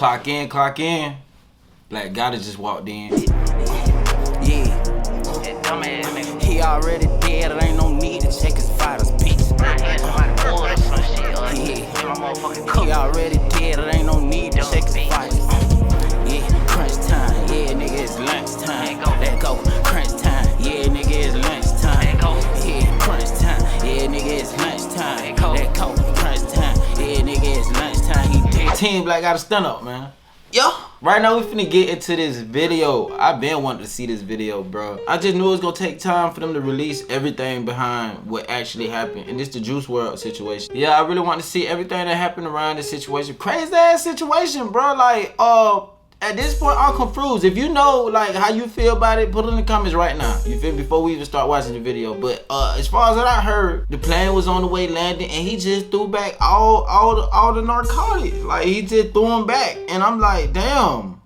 Clock in, clock in. Black Gotta just walked in. Yeah. He already dead, it ain't no need to check his vitals, bitch. He already dead, it ain't no need to check his vitals. Yeah, crunch time, yeah, nigga, it's lunch time. Let go, crunch time, yeah, nigga, it's lunch time. Yeah, crunch time, yeah, nigga, it's lunch time. Let go, crunch time, yeah, nigga, it's lunch time. He dead. Team Black Gotta stand up, man. Yo, right now we finna get into this video. I've been wanting to see this video, bro. I just knew it was gonna take time for them to release everything behind what actually happened. And this the Juice WRLD situation. Yeah, I really want to see everything that happened around this situation. Crazy ass situation, bro. Like, at this point, I'm confused. If you know, like, how you feel about it, put it in the comments right now. You feel me? Before we even start watching the video. But as far as what I heard, the plane was on the way landing, and he just threw back all the narcotics. Like, he just threw them back, and I'm like, damn.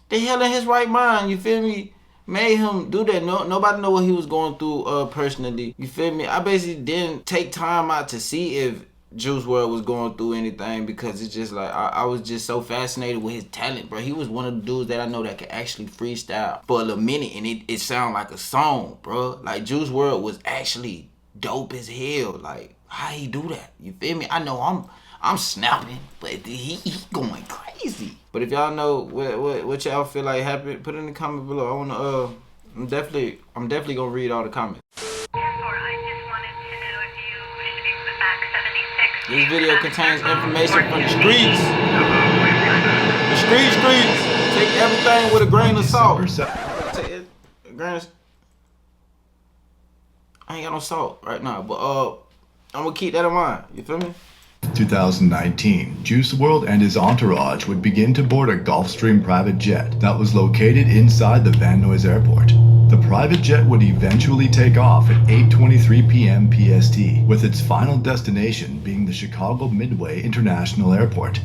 The hell in his right mind? You feel me? Made him do that. Nobody know what he was going through personally. You feel me? I basically didn't take time out to see if Juice WRLD was going through anything, because it's just like I was just so fascinated with his talent, bro. He was one of the dudes that I know that could actually freestyle for a little minute and it sound like a song, bro. Like, Juice WRLD was actually dope as hell. Like, how he do that? You feel me? I know I'm snapping, but he going crazy. But if y'all know what y'all feel like happened, put it in the comment below. I wanna I'm definitely gonna read all the comments. This video contains information from the streets. The streets. Take everything with a grain of salt. I ain't got no salt right now, but I'm gonna keep that in mind. You feel me? 2019, Juice WRLD and his entourage would begin to board a Gulfstream private jet that was located inside the Van Nuys airport. The private jet would eventually take off at 8:23 p.m. PST, with its final destination being the Chicago Midway International Airport.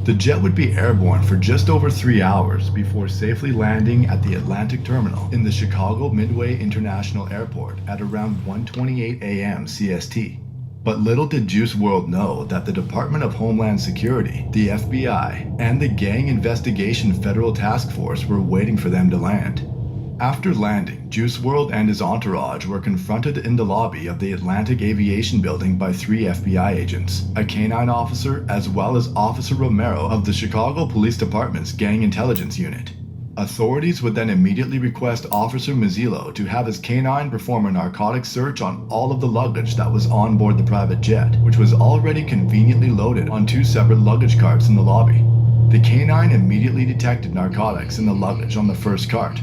The jet would be airborne for just over 3 hours before safely landing at the Atlantic Terminal in the Chicago Midway International Airport at around 1:28 a.m. CST. But little did Juice WRLD know that the Department of Homeland Security, the FBI, and the Gang Investigation Federal Task Force were waiting for them to land. After landing, Juice WRLD and his entourage were confronted in the lobby of the Atlantic Aviation Building by 3 FBI agents, a canine officer, as well as Officer Romero of the Chicago Police Department's Gang Intelligence Unit. Authorities would then immediately request Officer Mazzillo to have his canine perform a narcotics search on all of the luggage that was on board the private jet, which was already conveniently loaded on 2 separate luggage carts in the lobby. The canine immediately detected narcotics in the luggage on the first cart.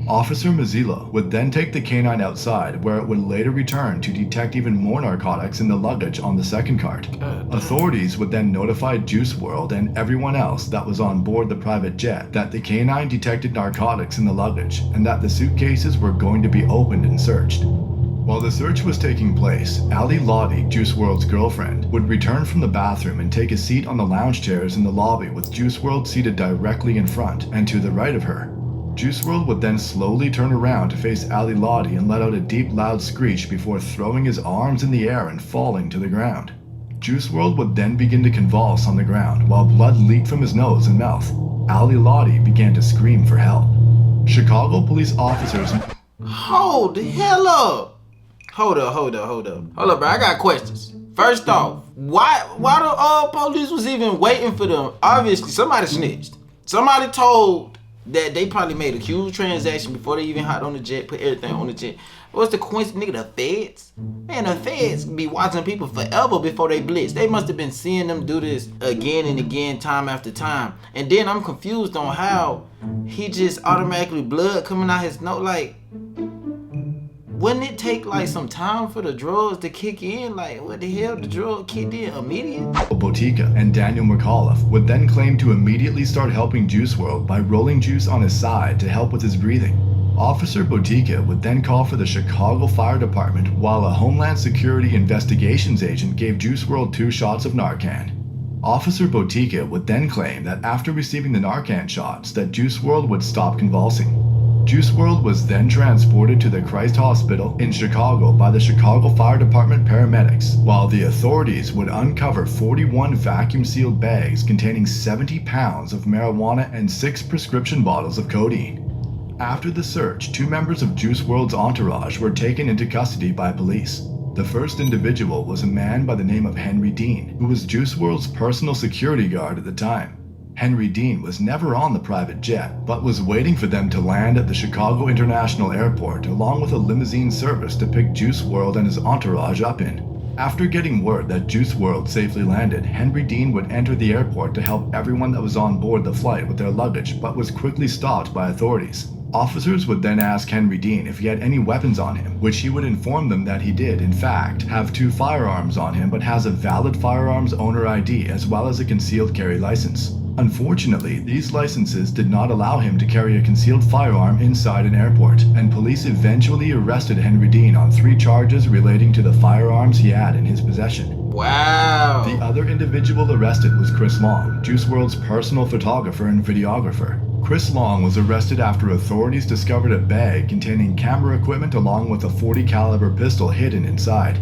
Officer Mazzillo would then take the canine outside, where it would later return to detect even more narcotics in the luggage on the second cart. Authorities would then notify Juice WRLD and everyone else that was on board the private jet that the canine detected narcotics in the luggage and that the suitcases were going to be opened and searched. While the search was taking place, Ali Lottie, Juice WRLD's girlfriend, would return from the bathroom and take a seat on the lounge chairs in the lobby, with Juice WRLD seated directly in front and to the right of her. Juice WRLD would then slowly turn around to face Ali Lottie and let out a deep loud screech before throwing his arms in the air and falling to the ground. Juice WRLD would then begin to convulse on the ground while blood leaked from his nose and mouth. Ali Lottie began to scream for help. Chicago police officers... Hold the hell up! Hold up, bro. I got questions. First off, why the police was even waiting for them? Obviously, somebody snitched. Somebody told that they probably made a huge transaction before they even hopped on the jet, put everything on the jet. What's the coincidence, nigga? The feds? Man, the feds be watching people forever before they blitz. They must have been seeing them do this again and again, time after time. And then I'm confused on how he just automatically blood coming out his nose. Like, wouldn't it take like some time for the drugs to kick in? Like, what the hell? The drug kicked in immediately? Botica and Daniel McAuliffe would then claim to immediately start helping Juice WRLD by rolling juice on his side to help with his breathing. Officer Botica would then call for the Chicago Fire Department, while a Homeland Security Investigations agent gave Juice WRLD 2 shots of Narcan. Officer Botica would then claim that after receiving the Narcan shots, that Juice WRLD would stop convulsing. Juice WRLD was then transported to the Christ Hospital in Chicago by the Chicago Fire Department paramedics, while the authorities would uncover 41 vacuum-sealed bags containing 70 pounds of marijuana and 6 prescription bottles of codeine. After the search, 2 members of Juice WRLD's entourage were taken into custody by police. The first individual was a man by the name of Henry Dean, who was Juice WRLD's personal security guard at the time. Henry Dean was never on the private jet, but was waiting for them to land at the Chicago International Airport along with a limousine service to pick Juice WRLD and his entourage up in. After getting word that Juice WRLD safely landed, Henry Dean would enter the airport to help everyone that was on board the flight with their luggage, but was quickly stopped by authorities. Officers would then ask Henry Dean if he had any weapons on him, which he would inform them that he did, in fact, have 2 firearms on him but has a valid firearms owner ID as well as a concealed carry license. Unfortunately, these licenses did not allow him to carry a concealed firearm inside an airport, and police eventually arrested Henry Dean on 3 charges relating to the firearms he had in his possession. Wow. The other individual arrested was Chris Long, Juice WRLD's personal photographer and videographer. Chris Long was arrested after authorities discovered a bag containing camera equipment along with a .40 caliber pistol hidden inside.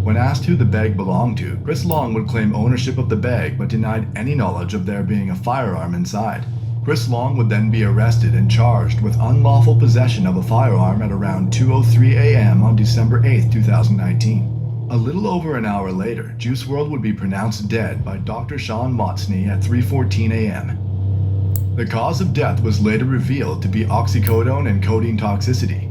When asked who the bag belonged to, Chris Long would claim ownership of the bag but denied any knowledge of there being a firearm inside. Chris Long would then be arrested and charged with unlawful possession of a firearm at around 2:03 a.m. on December 8, 2019. A little over an hour later, Juice WRLD would be pronounced dead by Dr. Sean Motsney at 3:14 a.m. The cause of death was later revealed to be oxycodone and codeine toxicity.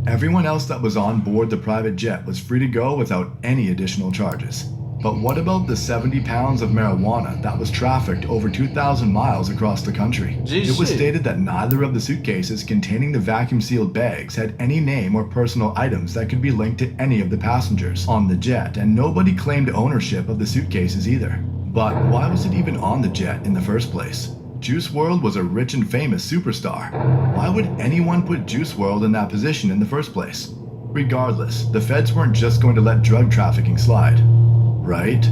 Everyone else that was on board the private jet was free to go without any additional charges. But what about the 70 pounds of marijuana that was trafficked over 2,000 miles across the country? It was stated that neither of the suitcases containing the vacuum-sealed bags had any name or personal items that could be linked to any of the passengers on the jet, and nobody claimed ownership of the suitcases either. But why was it even on the jet in the first place? Juice WRLD was a rich and famous superstar. Why would anyone put Juice WRLD in that position in the first place? Regardless, the feds weren't just going to let drug trafficking slide, right?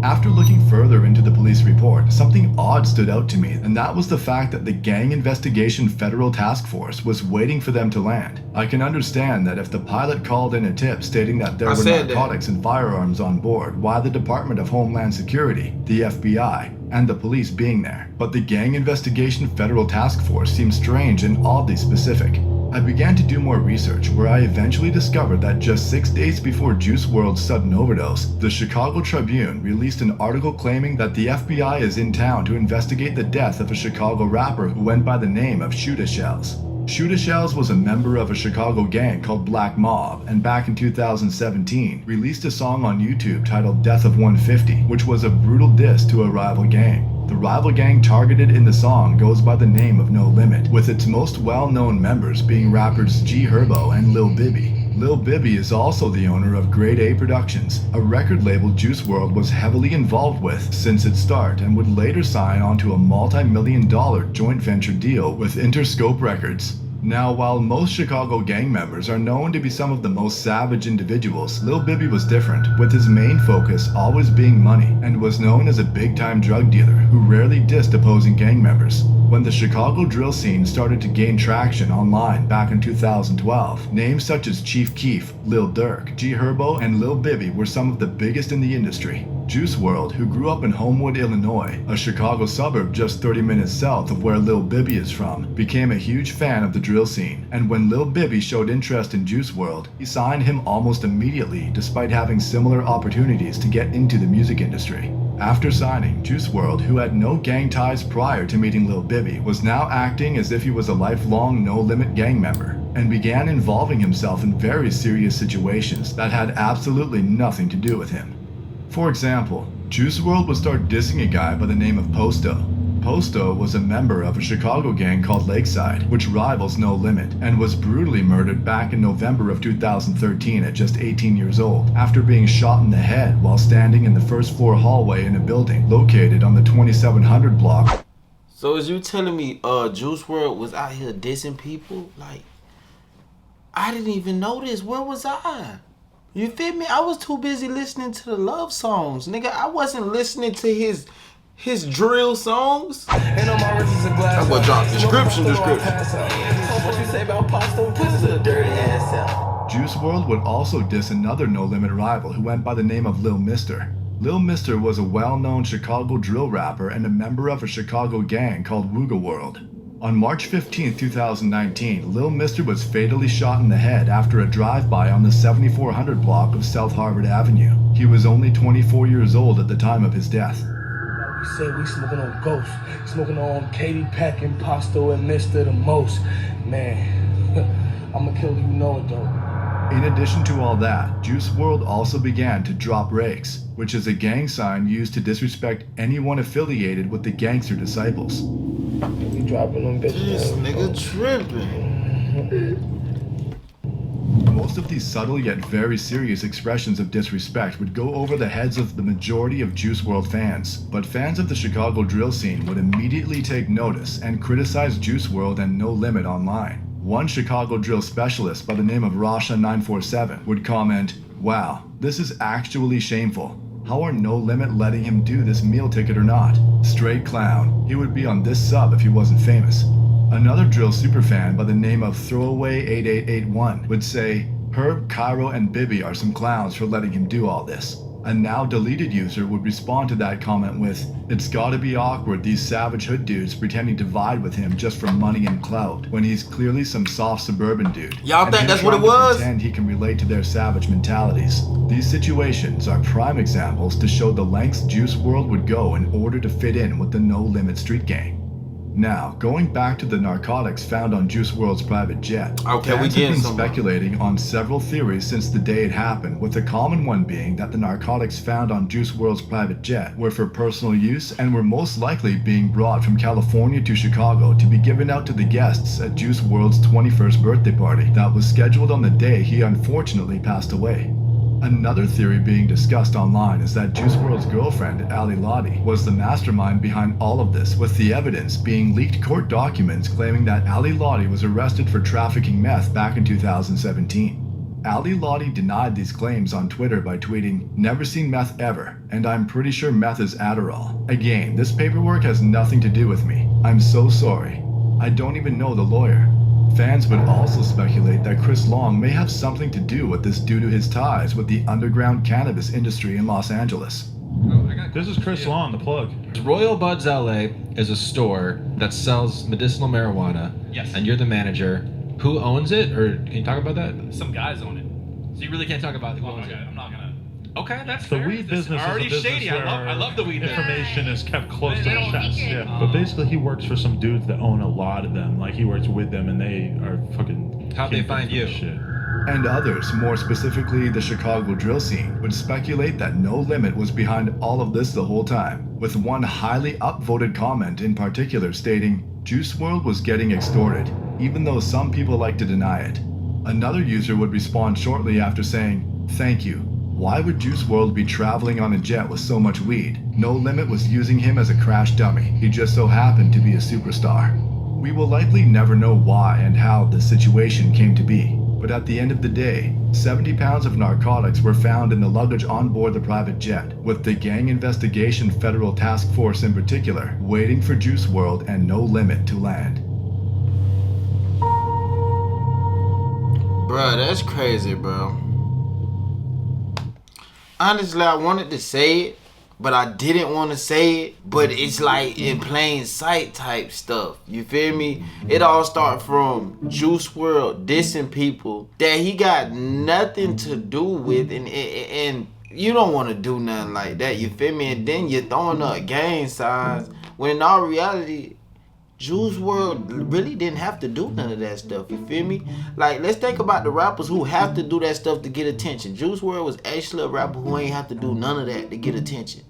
After looking further into the police report, something odd stood out to me, and that was the fact that the Gang Investigation Federal Task Force was waiting for them to land. I can understand that if the pilot called in a tip stating that there were narcotics and firearms on board, why the Department of Homeland Security, the FBI, and the police being there. But the Gang Investigation Federal Task Force seemed strange and oddly specific. I began to do more research, where I eventually discovered that just 6 days before Juice WRLD's sudden overdose, the Chicago Tribune released an article claiming that the FBI is in town to investigate the death of a Chicago rapper who went by the name of Shoota Shells. Shoota Shells was a member of a Chicago gang called Black Mob, and back in 2017 released a song on YouTube titled Death of 150, which was a brutal diss to a rival gang. The rival gang targeted in the song goes by the name of No Limit, with its most well-known members being rappers G Herbo and Lil Bibby. Lil Bibby is also the owner of Grade A Productions, a record label Juice WRLD was heavily involved with since its start and would later sign onto a multi-million-dollar joint venture deal with Interscope Records. Now, while most Chicago gang members are known to be some of the most savage individuals, Lil Bibby was different, with his main focus always being money, and was known as a big-time drug dealer who rarely dissed opposing gang members. When the Chicago drill scene started to gain traction online back in 2012, names such as Chief Keef, Lil Durk, G Herbo, and Lil Bibby were some of the biggest in the industry. Juice WRLD, who grew up in Homewood, Illinois, a Chicago suburb just 30 minutes south of where Lil Bibby is from, became a huge fan of the drill scene, and when Lil Bibby showed interest in Juice WRLD, he signed him almost immediately despite having similar opportunities to get into the music industry. After signing, Juice WRLD, who had no gang ties prior to meeting Lil Bibby, was now acting as if he was a lifelong No Limit gang member, and began involving himself in very serious situations that had absolutely nothing to do with him. For example, Juice WRLD would start dissing a guy by the name of Posto. Posto was a member of a Chicago gang called Lakeside, which rivals No Limit, and was brutally murdered back in November of 2013 at just 18 years old, after being shot in the head while standing in the first floor hallway in a building located on the 2700 block. So is you telling me Juice WRLD was out here dissing people? Like, I didn't even know this. Where was I? You feel me? I was too busy listening to the love songs, nigga. I wasn't listening to his his drill songs. That boy dropped description. What you say about pasta? This is a dirty ass out. Juice WRLD would also diss another No Limit rival who went by the name of Lil Mister. Lil Mister was a well-known Chicago drill rapper and a member of a Chicago gang called WRLD. On March 15, 2019, Lil Mister was fatally shot in the head after a drive-by on the 7400 block of South Harvard Avenue. He was only 24 years old at the time of his death. We said we smoking on Ghost, smoking on Katie Pack and Pasto and Mister the most. Man, I'ma kill you know it though. In addition to all that, Juice WRLD also began to drop rakes, which is a gang sign used to disrespect anyone affiliated with the Gangster Disciples. We dropping them bitches. This nigga tripping. Most of these subtle yet very serious expressions of disrespect would go over the heads of the majority of Juice WRLD fans, but fans of the Chicago drill scene would immediately take notice and criticize Juice WRLD and No Limit online. One Chicago drill specialist by the name of Rasha947 would comment, "Wow, this is actually shameful. How are No Limit letting him do this meal ticket or not? Straight clown. He would be on this sub if he wasn't famous." Another drill superfan by the name of Throwaway8881 would say, "Herb, Cairo, and Bibby are some clowns for letting him do all this." A now deleted user would respond to that comment with, "It's gotta be awkward these savage hood dudes pretending to vibe with him just for money and clout, when he's clearly some soft suburban dude. Y'all And think him that's what it trying to was? pretend he can relate to their savage mentalities." These situations are prime examples to show the lengths Juice WRLD would go in order to fit in with the No Limit street gang. Now, going back to the narcotics found on Juice WRLD's private jet, Okay, we fans have getting been somewhere. speculating on several theories since the day it happened, with the common one being that the narcotics found on Juice WRLD's private jet were for personal use and were most likely being brought from California to Chicago to be given out to the guests at Juice WRLD's 21st birthday party that was scheduled on the day he unfortunately passed away. Another theory being discussed online is that Juice WRLD's girlfriend, Ali Lottie, was the mastermind behind all of this, with the evidence being leaked court documents claiming that Ali Lottie was arrested for trafficking meth back in 2017. Ali Lottie denied these claims on Twitter by tweeting, "Never seen meth ever, and I'm pretty sure meth is Adderall. Again, this paperwork has nothing to do with me. I'm so sorry. I don't even know the lawyer." Fans would also speculate that Chris Long may have something to do with this due to his ties with the underground cannabis industry in Los Angeles. This is Chris Long, the plug. Royal Buds LA is a store that sells medicinal marijuana. Yes. And you're the manager. Who owns it? Or can you talk about that? Some guys own it. So you really can't talk about who Oh, owns okay, it? I'm not gonna. Okay, that's The fair. weed This is business already is a business shady. where I love the weed business. information is kept close to They the don't chest. secret. Yeah, but basically he works for some dudes that own a lot of them. Like he works with them, and they are fucking. How'd they kingpins find of you? this Shit. And others, more specifically the Chicago drill scene, would speculate that No Limit was behind all of this the whole time, with one highly upvoted comment in particular stating, "Juice WRLD was getting extorted, even though some people like to deny it." Another user would respond shortly after saying, "Thank you. Why would Juice WRLD be traveling on a jet with so much weed? No Limit was using him as a crash dummy. He just so happened to be a superstar." We will likely never know why and how this situation came to be, but at the end of the day, 70 pounds of narcotics were found in the luggage on board the private jet, with the Gang Investigation Federal Task Force in particular waiting for Juice WRLD and No Limit to land. Bruh, that's crazy, bro. Honestly, I wanted to say it, but I didn't want to say it. But it's like in plain sight type stuff. You feel me? It all started from Juice WRLD dissing people that he got nothing to do with, and you don't want to do nothing like that. You feel me? And then you're throwing up gang signs when in all reality, Juice WRLD really didn't have to do none of that stuff, you feel me? Like, let's think about the rappers who have to do that stuff to get attention. Juice WRLD was actually a rapper who ain't have to do none of that to get attention.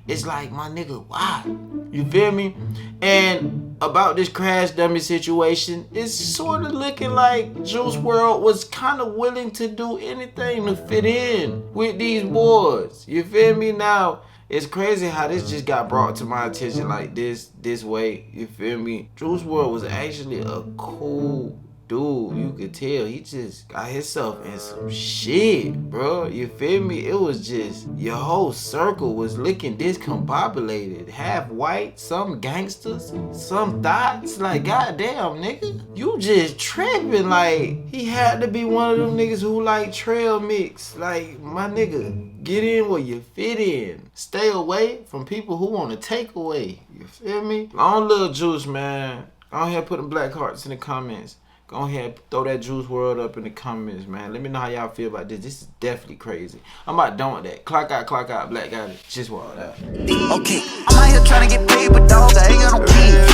It's like, my nigga, why? You feel me? And about this crash dummy situation, it's sort of looking like Juice WRLD was kind of willing to do anything to fit in with these boys. You feel me? Now, it's crazy how this just got brought to my attention like this way. You feel me? Juice WRLD was actually a cool dude, you could tell he just got himself in some shit, bro. You feel me? It was just, your whole circle was looking discombobulated. Half white, some gangsters, some thoughts. Like, goddamn, nigga, you just tripping. Like, he had to be one of them niggas who like trail mix. Like, my nigga, get in where you fit in. Stay away from people who want to take away. You feel me? Long little Juice, man. Go ahead, put them black hearts in the comments. Go ahead, throw that Juice WRLD up in the comments, man. Let me know how y'all feel about this. This is definitely crazy. I'm not done with that. Clock out, black guy. Just WRLD out. Okay, I'm out here trying to get paid, but dog, I ain't got no keys.